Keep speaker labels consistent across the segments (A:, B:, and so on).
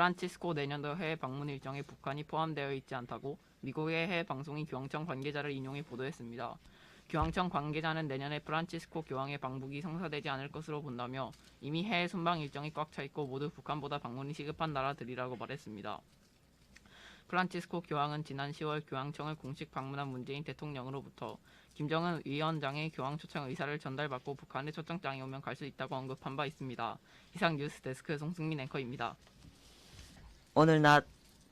A: 프란치스코 내년도 해외 방문 일정에 북한이 포함되어 있지 않다고 미국의 해외 방송인 교황청 관계자를 인용해 보도했습니다. 교황청 관계자는 내년에 프란치스코 교황의 방북이 성사되지 않을 것으로 본다며 이미 해외 순방 일정이 꽉 차 있고 모두 북한보다 방문이 시급한 나라들이라고 말했습니다. 프란치스코 교황은 지난 10월 교황청을 공식 방문한 문재인 대통령으로부터 김정은 위원장의 교황 초청 의사를 전달받고 북한의 초청장이 오면 갈 수 있다고 언급한 바 있습니다. 이상 뉴스데스크 송승민 앵커입니다.
B: 오늘 낮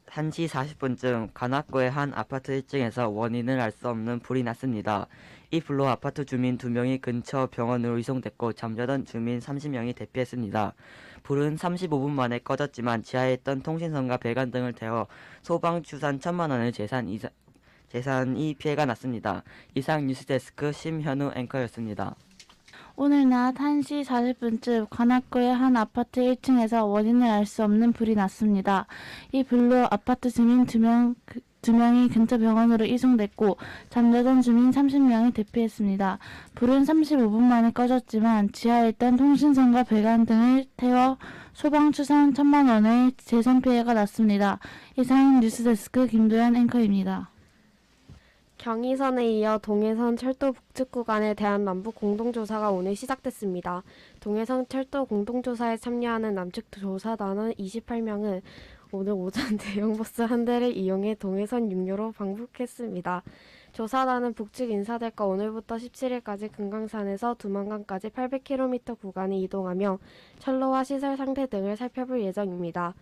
B: 1시 40분쯤 관악구의 한 아파트 1층에서 원인을 알 수 없는 불이 났습니다. 이 불로 아파트 주민 2명이 근처 병원으로 이송됐고 잠자던 주민 30명이 대피했습니다. 불은 35분 만에 꺼졌지만 지하에 있던 통신선과 배관 등을 태워 소방 추산 1,000만 원의 재산이 피해가 났습니다. 이상 뉴스데스크 심현우 앵커였습니다.
C: 오늘 낮 1시 40분쯤 관악구의 한 아파트 1층에서 원인을 알 수 없는 불이 났습니다. 이 불로 아파트 주민 2명이 근처 병원으로 이송됐고 잠자던 주민 30명이 대피했습니다. 불은 35분 만에 꺼졌지만 지하에 있던 통신선과 배관 등을 태워 소방 추산 1,000만 원의 재산 피해가 났습니다. 이상 뉴스데스크 김도연 앵커입니다.
D: 경의선에 이어 동해선 철도 북측 구간에 대한 남북 공동조사가 오늘 시작됐습니다. 동해선 철도 공동조사에 참여하는 남측 조사단원 28명은 오늘 오전 대형버스 한 대를 이용해 동해선 육로로 방북했습니다. 조사단은 북측 인사들과 오늘부터 17일까지 금강산에서 두만강까지 800km 구간을 이동하며 철로와 시설 상태 등을 살펴볼 예정입니다.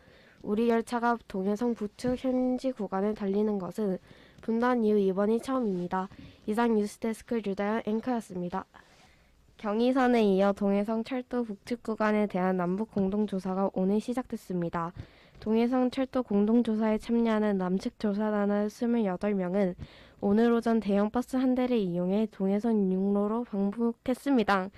D: 우리 열차가 동해선 북측 현지 구간을 달리는 것은 분단 이후 이번이 처음입니다. 이상 뉴스데스크 류다연 앵커였습니다. 경의선에 이어 동해선 철도 북측 구간에 대한 남북 공동조사가 오늘 시작됐습니다. 동해선 철도 공동조사에 참여하는 남측 조사단원 28명은 오늘 오전 대형 버스 한 대를 이용해 동해선 육로로 방북했습니다.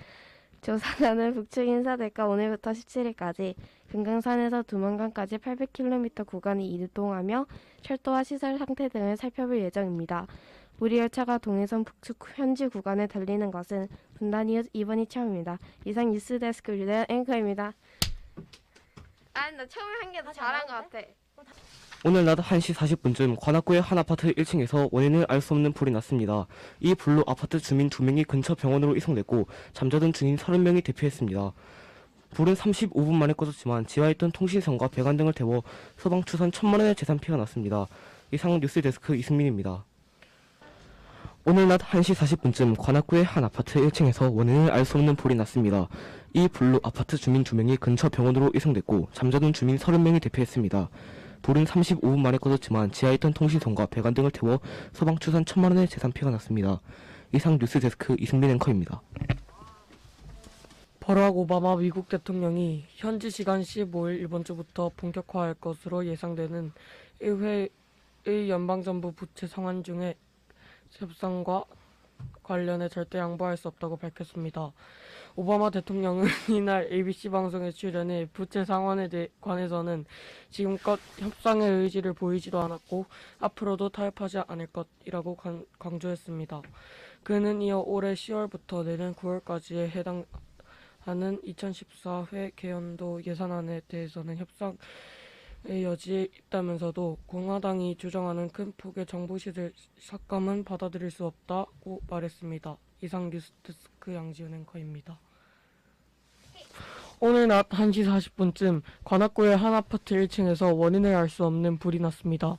D: 조사단은 북측 인사들과 오늘부터 17일까지 금강산에서 두만강까지 800km 구간을 이동하며 철도와 시설 상태 등을 살펴볼 예정입니다. 우리 열차가 동해선 북측 현지 구간을 달리는 것은 분단 이후 이번이 처음입니다. 이상 뉴스데스크 류다연 앵커입니다. 나 처음에 한 게 더 잘한 것 같아.
E: 오늘 낮 1시 40분쯤 관악구의 한 아파트 1층에서 원인을 알 수 없는 불이 났습니다. 이 불로 아파트 주민 2명이 근처 병원으로 이송됐고 잠자던 주민 30명이 대피했습니다. 불은 35분 만에 꺼졌지만 지하에 있던 통신선과 배관 등을 태워 소방 추산 1,000만 원의 재산 피해가 났습니다. 이상 뉴스데스크 이승민입니다. 오늘 낮 1시 40분쯤 관악구의 한 아파트 1층에서 원인을 알 수 없는 불이 났습니다. 이 불로 아파트 주민 2명이 근처 병원으로 이송됐고 잠자던 주민 30명이 대피했습니다. 불은 35분 만에 꺼졌지만 지하에 있던 통신선과 배관 등을 태워 소방 추산 1,000만 원의 재산 피해가 났습니다. 이상 뉴스데스크 이승민 앵커입니다.
F: 버락 오바마 미국 대통령이 현지 시간 15일 이번 주부터 본격화할 것으로 예상되는 의회의 연방정부 부채 상환 중에 협상과 관련해 절대 양보할 수 없다고 밝혔습니다. 오바마 대통령은 이날 ABC 방송에 출연해 부채 상환에 관해서는 지금껏 협상의 의지를 보이지도 않았고 앞으로도 타협하지 않을 것이라고 강조했습니다. 그는 이어 올해 10월부터 내년 9월까지에 해당하는 2014회 개연도 예산안에 대해서는 협상의 여지에 있다면서도 공화당이 주장하는 큰 폭의 정부 시절 삭감은 받아들일 수 없다고 말했습니다. 이상 뉴스데스크 양지은 앵커입니다. 오늘 낮 1시 40분쯤 관악구의 한 아파트 1층에서 원인을 알 수 없는 불이 났습니다.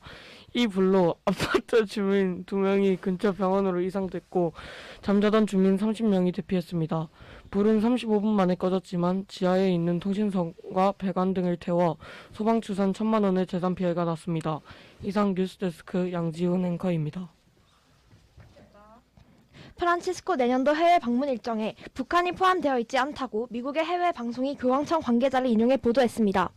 F: 이 불로 아파트 주민 2명이 근처 병원으로 이송됐고 잠자던 주민 30명이 대피했습니다. 불은 35분 만에 꺼졌지만 지하에 있는 통신선과 배관 등을 태워 소방추산 1,000만 원의 재산 피해가 났습니다. 이상 뉴스데스크 양지훈 앵커입니다.
G: 프란치스코 내년도 해외 방문 일정에 북한이 포함되어 있지 않다고 미국의 해외 방송이 교황청 관계자를 인용해 보도했습니다.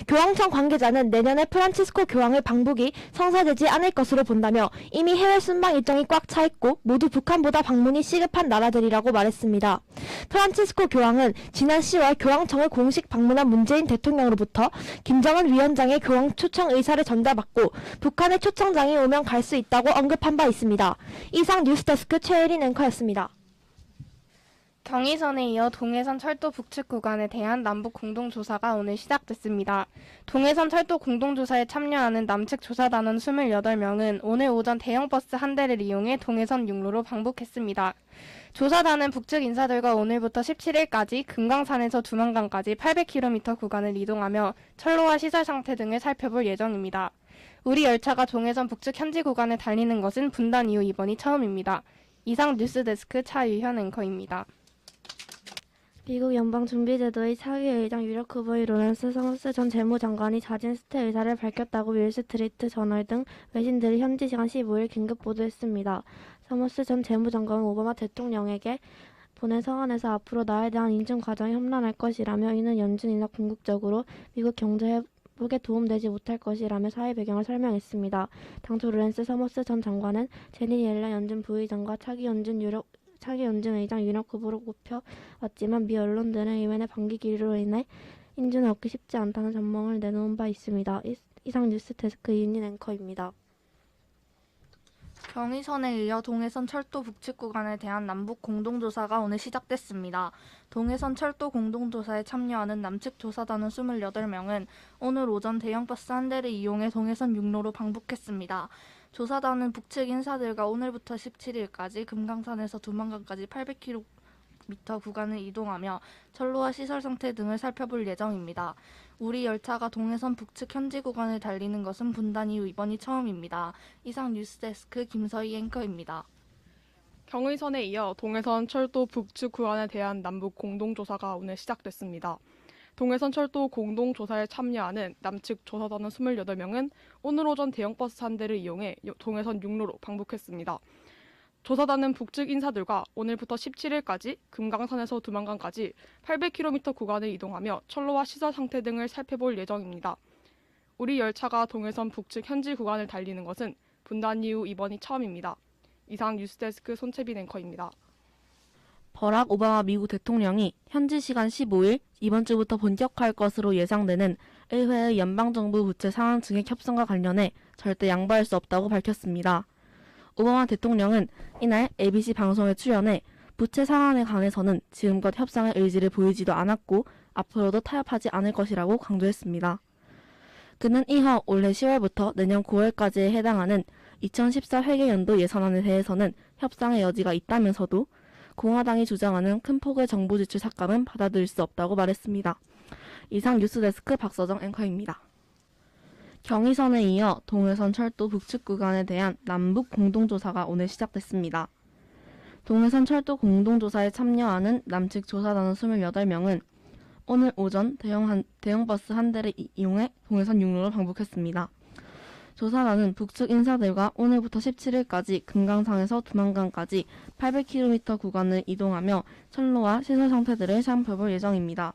G: 교황청 관계자는 내년에 프란치스코 교황의 방북이 성사되지 않을 것으로 본다며 이미 해외 순방 일정이 꽉 차 있고 모두 북한보다 방문이 시급한 나라들이라고 말했습니다. 프란치스코 교황은 지난 10월 교황청을 공식 방문한 문재인 대통령으로부터 김정은 위원장의 교황 초청 의사를 전달받고 북한의 초청장이 오면 갈 수 있다고 언급한 바 있습니다. 이상 뉴스데스크 최혜린 앵커였습니다.
H: 경의선에 이어 동해선 철도 북측 구간에 대한 남북 공동조사가 오늘 시작됐습니다. 동해선 철도 공동조사에 참여하는 남측 조사단원 28명은 오늘 오전 대형 버스 한 대를 이용해 동해선 육로로 방북했습니다. 조사단은 북측 인사들과 오늘부터 17일까지 금강산에서 두만강까지 800km 구간을 이동하며 철로와 시설 상태 등을 살펴볼 예정입니다. 우리 열차가 동해선 북측 현지 구간을 달리는 것은 분단 이후 이번이 처음입니다. 이상 뉴스데스크 차유현 앵커입니다.
D: 미국 연방준비제도의 차기 의장 유력 후보의 로렌스 서머스 전 재무장관이 자진 수퇴 의사를 밝혔다고 윌스트리트 저널 등 외신들이 현지 시간 15일 긴급 보도했습니다. 서머스 전 재무장관은 오바마 대통령에게 보낸 서한에서 앞으로 나에 대한 인증 과정이 험난할 것이라며 이는 연준이나 궁극적으로 미국 경제 회복에 도움되지 못할 것이라며 사회 배경을 설명했습니다. 당초 로렌스 서머스 전 장관은 제니 옐런 연준 부의장과 차기 연준 의장 유력 후보로 꼽혀왔지만 미 언론들은 의원의 반기 기류로 인해 인준을 얻기 쉽지 않다는 전망을 내놓은 바 있습니다. 이상 뉴스데스크 이은인 앵커입니다.
C: 경의선에 이어 동해선 철도 북측 구간에 대한 남북 공동조사가 오늘 시작됐습니다. 동해선 철도 공동조사에 참여하는 남측 조사단원 28명은 오늘 오전 대형 버스 한 대를 이용해 동해선 육로로 방북했습니다. 조사단은 북측 인사들과 오늘부터 17일까지 금강산에서 두만강까지 800km 구간을 이동하며 철로와 시설 상태 등을 살펴볼 예정입니다. 우리 열차가 동해선 북측 현지 구간을 달리는 것은 분단 이후 이번이 처음입니다. 이상 뉴스데스크 김서희 앵커입니다.
I: 경의선에 이어 동해선 철도 북측 구간에 대한 남북 공동조사가 오늘 시작됐습니다. 동해선 철도 공동조사에 참여하는 남측 조사단원 28명은 오늘 오전 대형버스 한 대를 이용해 동해선 육로로 방북했습니다. 조사단은 북측 인사들과 오늘부터 17일까지 금강산에서 두만강까지 800km 구간을 이동하며 철로와 시설 상태 등을 살펴볼 예정입니다. 우리 열차가 동해선 북측 현지 구간을 달리는 것은 분단 이후 이번이 처음입니다. 이상 뉴스데스크 손채빈 앵커입니다.
J: 버락 오바마 미국 대통령이 현지 시간 15일 이번 주부터 본격화할 것으로 예상되는 의회의 연방정부 부채 상환 증액 협상과 관련해 절대 양보할 수 없다고 밝혔습니다. 오바마 대통령은 이날 ABC 방송에 출연해 부채 상환에 관해서는 지금껏 협상의 의지를 보이지도 않았고 앞으로도 타협하지 않을 것이라고 강조했습니다. 그는 이후 올해 10월부터 내년 9월까지에 해당하는 2014 회계연도 예산안에 대해서는 협상의 여지가 있다면서도 공화당이 주장하는 큰 폭의 정부 지출 삭감은 받아들일 수 없다고 말했습니다. 이상 뉴스데스크 박서정 앵커입니다. 경의선에 이어 동해선 철도 북측 구간에 대한 남북 공동조사가 오늘 시작됐습니다. 동해선 철도 공동조사에 참여하는 남측 조사단원 28명은 오늘 오전 대형 버스 한 대를 이용해 동해선 육로로 방북했습니다. 조사단은 북측 인사들과 오늘부터 17일까지 금강산에서 두만강까지 800km 구간을 이동하며 철로와 시설 상태들을 살펴볼 예정입니다.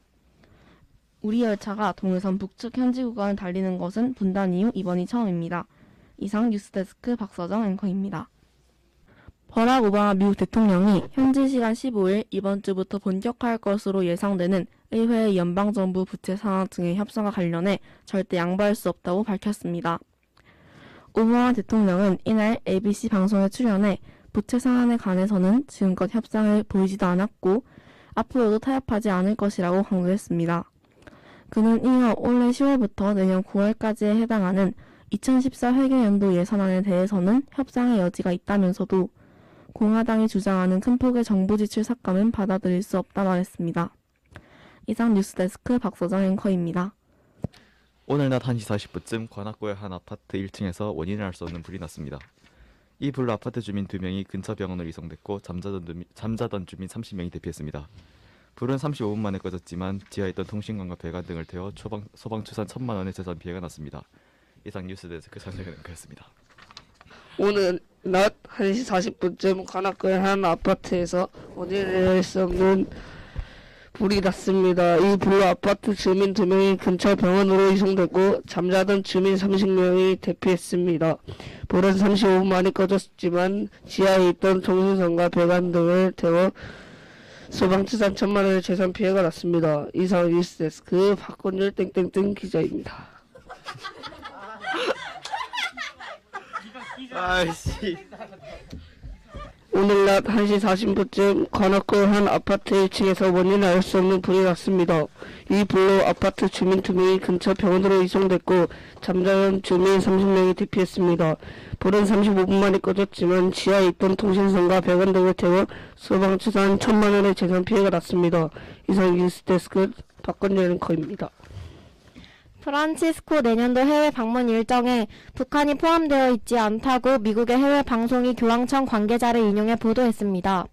J: 우리 열차가 동해선 북측 현지 구간을 달리는 것은 분단 이후 이번이 처음입니다. 이상 뉴스데스크 박서정 앵커입니다. 버락 오바마 미국 대통령이 현지 시간 15일 이번 주부터 본격화할 것으로 예상되는 의회의 연방정부 부채 상환 등의 협상과 관련해 절대 양보할 수 없다고 밝혔습니다. 오바마 대통령은 이날 ABC 방송에 출연해 부채 상환에 관해서는 지금껏 협상을 보이지도 않았고 앞으로도 타협하지 않을 것이라고 강조했습니다. 그는 이어 올해 10월부터 내년 9월까지에 해당하는 2014 회계연도 예산안에 대해서는 협상의 여지가 있다면서도 공화당이 주장하는 큰 폭의 정부 지출 삭감은 받아들일 수 없다 말했습니다. 이상 뉴스데스크 박서정 앵커입니다.
K: 오늘 낮 1시 40분쯤 관악구의 한 아파트 1층에서 원인을 알 수 없는 불이 났습니다. 이 불로 아파트 주민 2명이 근처 병원으로 이송됐고 잠자던 주민 30명이 대피했습니다. 불은 35분 만에 꺼졌지만 지하에 있던 통신관과 배관 등을 태워 소방 추산 1,000만 원의 재산 피해가 났습니다. 이상 뉴스데스크 장정현 앵커였습니다.
F: 오늘 낮 1시 40분쯤 관악구의 한 아파트에서 원인을 알 수 없는 불이 났습니다. 이 불로 아파트 주민 2명이 근처 병원으로 이송됐고 잠자던 주민 30명이 대피했습니다. 불은 35분 만에 꺼졌지만 지하에 있던 통신선과 배관 등을 태워 소방투산 1,000만 원의 재산 피해가 났습니다. 이상 뉴스데스크 박건율 땡땡땡 기자입니다.
K: 아이씨.
F: 오늘 낮 1시 40분쯤 관악구의 한 아파트 1층에서 원인을 알 수 없는 불이 났습니다. 이 불로 아파트 주민 2명이 근처 병원으로 이송됐고 잠자던 주민 30명이 대피했습니다. 불은 35분 만에 꺼졌지만 지하에 있던 통신선과 배관 등을 태워 소방추산 1,000만 원의 재산 피해가 났습니다. 이상 뉴스데스크 박건재 앵커입니다.
D: 프란치스코 내년도 해외 방문 일정에 북한이 포함되어 있지 않다고 미국의 해외 방송이 교황청 관계자를 인용해 보도했습니다.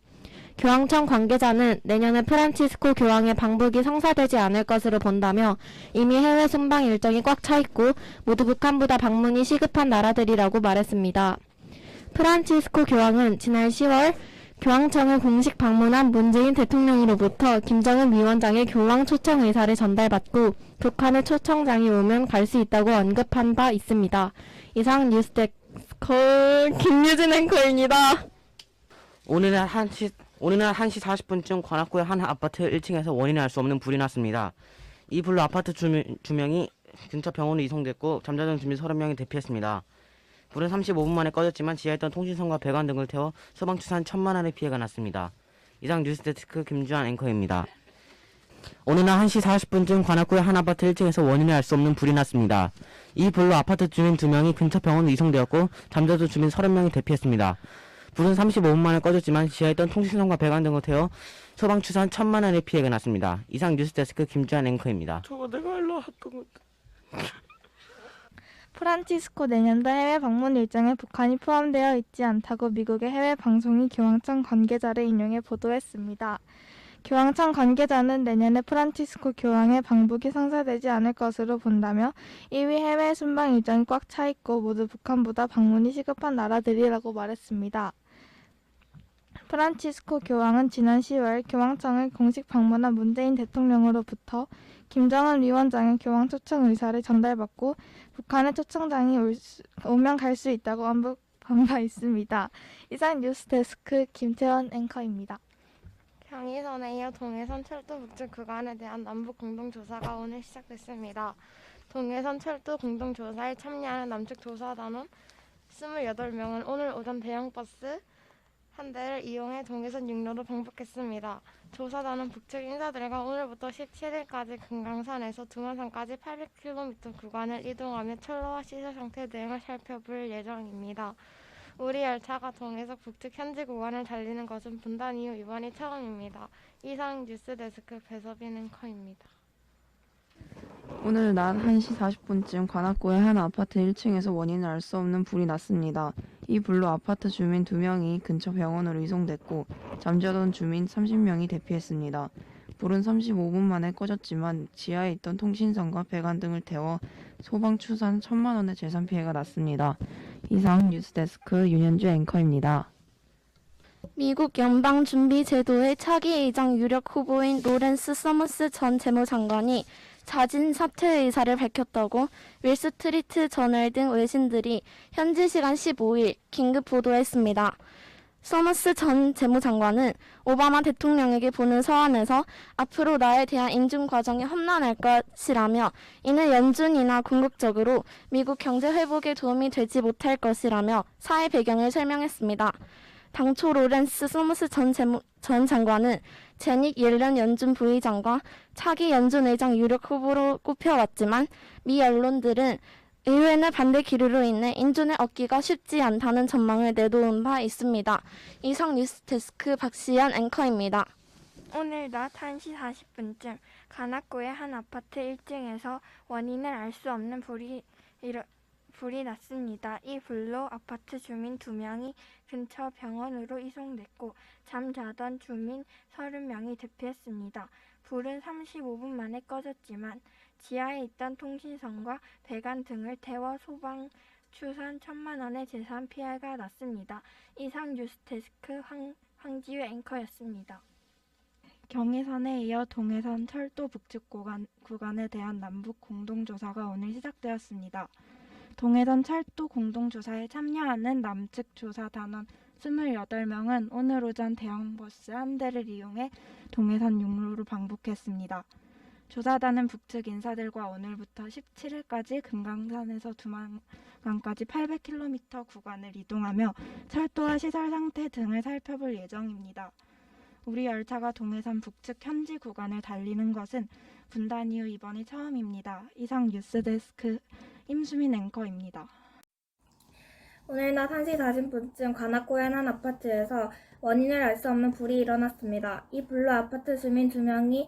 D: 교황청 관계자는 내년에 프란치스코 교황의 방북이 성사되지 않을 것으로 본다며 이미 해외 순방 일정이 꽉 차 있고 모두 북한보다 방문이 시급한 나라들이라고 말했습니다. 프란치스코 교황은 지난 10월 교황청을 공식 방문한 문재인 대통령으로부터 김정은 위원장의 교황 초청 의사를 전달받고 북한의 초청장이 오면 갈 수 있다고 언급한 바 있습니다. 이상 뉴스데스크 김유진 앵커입니다.
B: 오늘 낮 1시 40분쯤 관악구의 한 아파트 1층에서 원인을 알 수 없는 불이 났습니다. 이 불로 아파트 주민 2명이 근처 병원으로 이송됐고 잠자던 주민 30명이 대피했습니다. 불은 35분 만에 꺼졌지만 지하에 있던 통신선과 배관 등을 태워 소방추산 1,000만 원의 피해가 났습니다. 이상 뉴스데스크 김주한 앵커입니다. 오늘 낮 1시 40분쯤 관악구의 한 아파트 1층에서 원인을 알 수 없는 불이 났습니다. 이 불로 아파트 주민 2명이 근처 병원으로 이송되었고 잠자던 주민 30명이 대피했습니다. 불은 35분 만에 꺼졌지만 지하에 있던 통신선과 배관 등을 태워 소방추산 1,000만 원의 피해가 났습니다. 이상 뉴스데스크 김주한 앵커입니다.
F: 저거 내가 하려 했던 건데.
C: 프란치스코 내년도 해외 방문 일정에 북한이 포함되어 있지 않다고 미국의 해외 방송이 교황청 관계자를 인용해 보도했습니다. 교황청 관계자는 내년에 프란치스코 교황의 방북이 성사되지 않을 것으로 본다며 이미 해외 순방 일정이 꽉 차 있고 모두 북한보다 방문이 시급한 나라들이라고 말했습니다. 프란치스코 교황은 지난 10월 교황청을 공식 방문한 문재인 대통령으로부터 김정은 위원장의 교황 초청 의사를 전달받고 북한의 초청장이 오면 갈 수 있다고 언급한 바 있습니다. 이상 뉴스데스크 김태원 앵커입니다.
D: 경의선에 이어 동해선 철도 북측 구간에 대한 남북 공동조사가 오늘 시작됐습니다. 동해선 철도 공동조사에 참여하는 남측 조사단원 28명은 오늘 오전 대형버스 한 대를 이용해 동해선 육로로 방북했습니다. 조사단은 북측 인사들과 오늘부터 17일까지 금강산에서 두만산까지 800km 구간을 이동하며 철로와 시설 상태 등을 살펴볼 예정입니다. 우리 열차가 동해석 북측 현지 구간을 달리는 것은 분단 이후 이번이 처음입니다. 이상 뉴스데스크 배서빈 앵커입니다.
L: 오늘 낮 1시 40분쯤 관악구의 한 아파트 1층에서 원인을 알 수 없는 불이 났습니다. 이 불로 아파트 주민 2명이 근처 병원으로 이송됐고 잠자던 주민 30명이 대피했습니다. 불은 35분 만에 꺼졌지만 지하에 있던 통신선과 배관 등을 태워 소방 추산 1,000만 원의 재산 피해가 났습니다. 이상 뉴스데스크 윤현주 앵커입니다.
H: 미국 연방준비제도의 차기 의장 유력 후보인 로렌스 서머스 전 재무장관이 자진 사퇴 의사를 밝혔다고 윌스트리트 저널 등 외신들이 현지 시간 15일 긴급 보도했습니다. 서머스 전 재무장관은 오바마 대통령에게 보낸 서한에서 앞으로 나에 대한 인준 과정이 험난할 것이라며 이는 연준이나 궁극적으로 미국 경제 회복에 도움이 되지 못할 것이라며 사회 배경을 설명했습니다. 당초 로렌스 서머스 전 장관은 제닉 옐런 연준 부의장과 차기 연준 의장 유력 후보로 꼽혀왔지만 미 언론들은 의회 내 반대 기류로 인해 인준을 얻기가 쉽지 않다는 전망을 내놓은 바 있습니다. 이상 뉴스데스크 박시연 앵커입니다.
M: 오늘 낮 1시 40분쯤 관악구의 한 아파트 1층에서 원인을 알 수 없는 불이 났습니다. 이 불로 아파트 주민 2명이 근처 병원으로 이송됐고 잠자던 주민 30명이 대피했습니다. 불은 35분 만에 꺼졌지만 지하에 있던 통신선과 배관 등을 태워 소방 추산 1,000만 원의 재산 피해가 났습니다. 이상 뉴스데스크 황지우 앵커였습니다.
C: 경의선에 이어 동해선 철도 북측 구간에 대한 남북 공동조사가 오늘 시작되었습니다. 동해선 철도 공동조사에 참여하는 남측 조사단원 28명은 오늘 오전 대형버스 한 대를 이용해 동해선 육로로 방북했습니다.
N: 조사단은 북측 인사들과 오늘부터 17일까지 금강산에서 두만강까지 800km 구간을 이동하며 철도와 시설 상태 등을 살펴볼 예정입니다. 우리 열차가 동해선 북측 현지 구간을 달리는 것은 분단 이후 이번이 처음입니다. 이상 뉴스데스크 임수민 앵커입니다.
O: 오늘 낮 1시 40분쯤 관악구의 한 아파트에서 원인을 알 수 없는 불이 일어났습니다. 이 불로 아파트 주민 2명이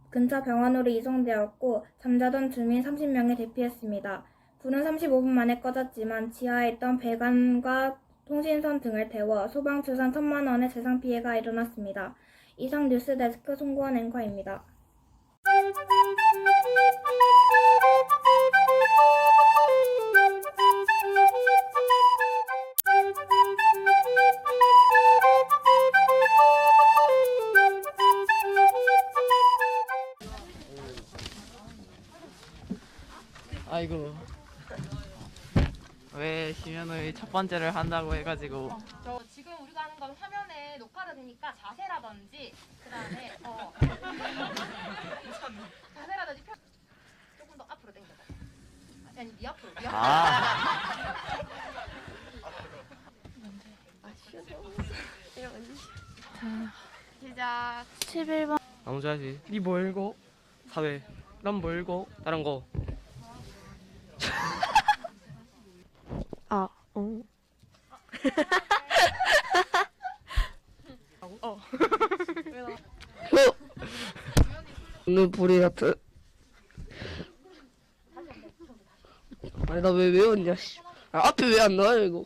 O: 근처 병원으로 이송되었고 잠자던 주민 30명이 대피했습니다. 불은 35분 만에 꺼졌지만 지하에 있던 배관과 통신선 등을 태워 소방 추산 1,000만 원의 재산 피해가 일어났습니다. 이상 뉴스데스크 송구원 앵커입니다.
A: 아이고, 왜 심연의 첫 번째를 한다고 해가지고
P: 저 지금 우리가 하는 건 화면에 녹화가 되니까 자세라든지 그다음에 자세라든지 조금 더 앞으로 당겨봐. 아니 네 앞으로. 네 앞으로.
H: 시작.
C: 11번.
E: 나 먼저 해야지.
F: 니 뭐 읽어?
E: 사회.
F: 난 뭐 읽어?
E: 다른 거.
F: 오늘 불이 같은. 아니 나 왜 외웠냐? 씨. 앞에 왜 안 나와요 이거?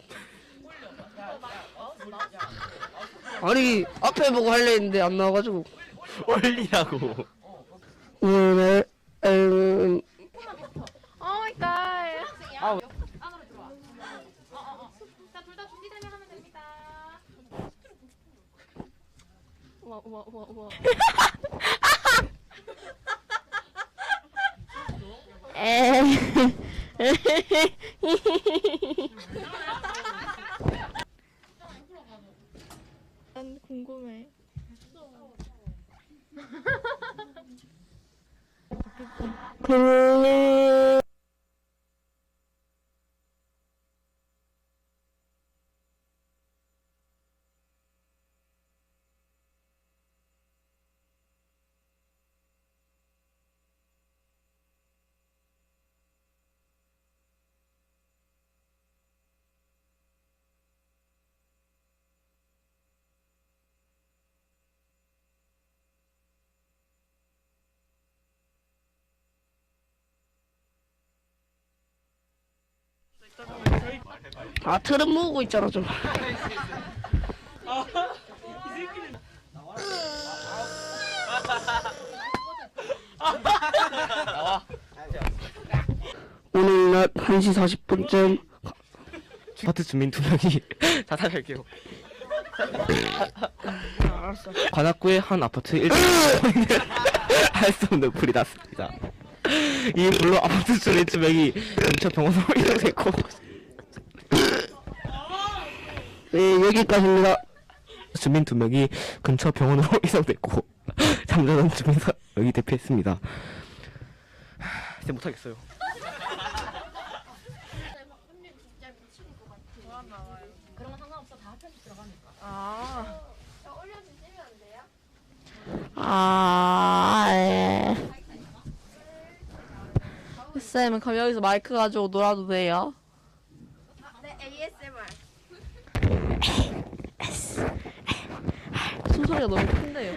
F: 아니 앞에 보고 할래 했는데 안 나와가지고.
E: 올리라고.
F: 오늘
P: 오마이 갓.
E: 아우.
P: 안으로 들어와. 자, 둘 다 준비되면 하면 됩니다.
H: 우와.
G: 난 궁금해.
F: 틀은 모으고 있잖아 좀. 오늘 낮 1시 40분쯤
E: 아파트 주민 2명이 자살할게요. 관악구의 한 아파트 1층에서 할 수 없는 불이 났습니다. 이 불로 아파트 주민 2명이 근처 병원으로 이동됐고
F: 네 여기까지입니다.
E: 주민 2명이 근처 병원으로 이송됐고 잠자던 주민 3명이 대피했습니다. 이제 못하겠어요.
P: 그런 건 상관없어. 다 합편집 들어가니까. 올려주시면 안 돼요?
J: 쌤, 그럼 여기서 마이크 가지고 놀아도 돼요?
P: 네, ASMR.
J: 숨소리가 너무 큰데요.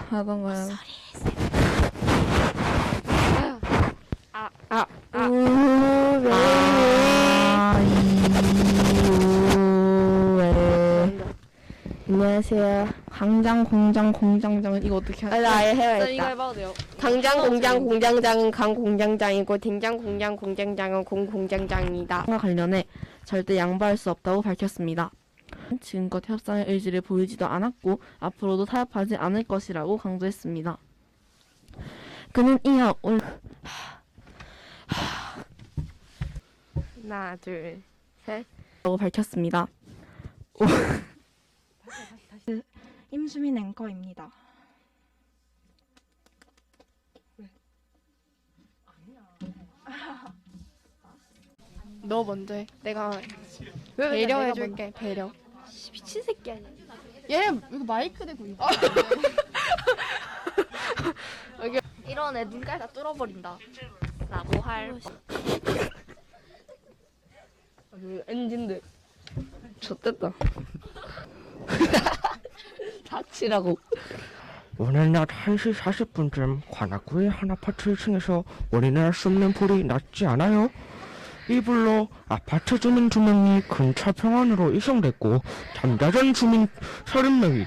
J: 하던가요?
D: 안녕하세요.
J: 강장, 공장, 공장장은 이거 어떻게 하지?
D: 나 아예 해야겠다.
J: 쌤, 이거 해봐도 돼요.
D: 강장 공장 공장장은 강 공장장이고 된장 공장 공장장은 공 공장장이다.
J: 과 관련해 절대 양보할 수 없다고 밝혔습니다. 지금껏 협상의 의지를 보이지도 않았고 앞으로도 타협하지 않을 것이라고 강조했습니다. 그는 이어
D: 하나, 둘, 셋.
J: 라고 밝혔습니다.
N: 임수민 앵커입니다.
H: 너 먼저 해. 내가
P: 왜
H: 배려해줄게. 배려.
P: 미친 새끼 아니야.
H: 얘 이거 마이크 대고 이거.
P: 이런 애 눈깔 다 뚫어버린다. 라고 할.
J: 엔진들 좆됐다. 닥치라고.
E: 오늘 낮 1시 40분쯤 관악구의 한 아파트 1층에서 원인을 알 수 없는 불이 났지 않아요? 이 불로 아파트 주민 2명이 근처 병원으로 이송됐고 잠자던 주민 30명이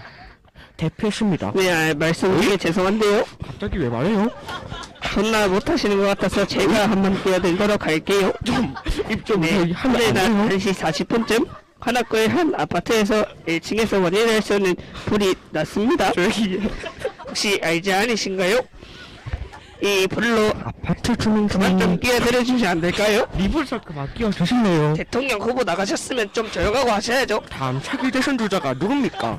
E: 대피했습니다.
Q: 네, 말씀 중에 죄송한데요.
E: 갑자기 왜 말해요?
Q: 존나 못하시는 것 같아서 제가 한번 끼어들도록 할게요.
E: 입좀
Q: 네, 오늘 낮 1시 40분쯤 관악구의 한 아파트에서 1층에서 원인을 알 수 없는 불이 났습니다. 혹시 알지 않으신가요? 이 불로
E: 아파트 주민
Q: 그만 좀 끼어들어 주시면 안 될까요?
E: 리불사 그만 끼어드실래요?
Q: 대통령 후보 나가셨으면 좀 조용하고 하셔야죠.
E: 다음 차기 대선 주자가 누굽니까?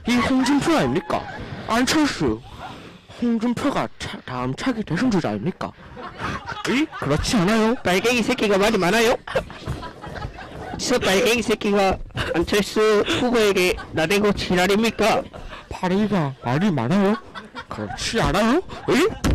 E: 이 홍준표 아닙니까? 안철수 홍준표가 다음 차기 대선 주자 아닙니까? 이? 그렇지 않아요?
Q: 빨갱이 새끼가 말이 많아요? 저 빨갱이 새끼가 안철수 후보에게 나대고 지랄입니까?
E: 파리가 말이 많아요? 그렇지 않아요? 이?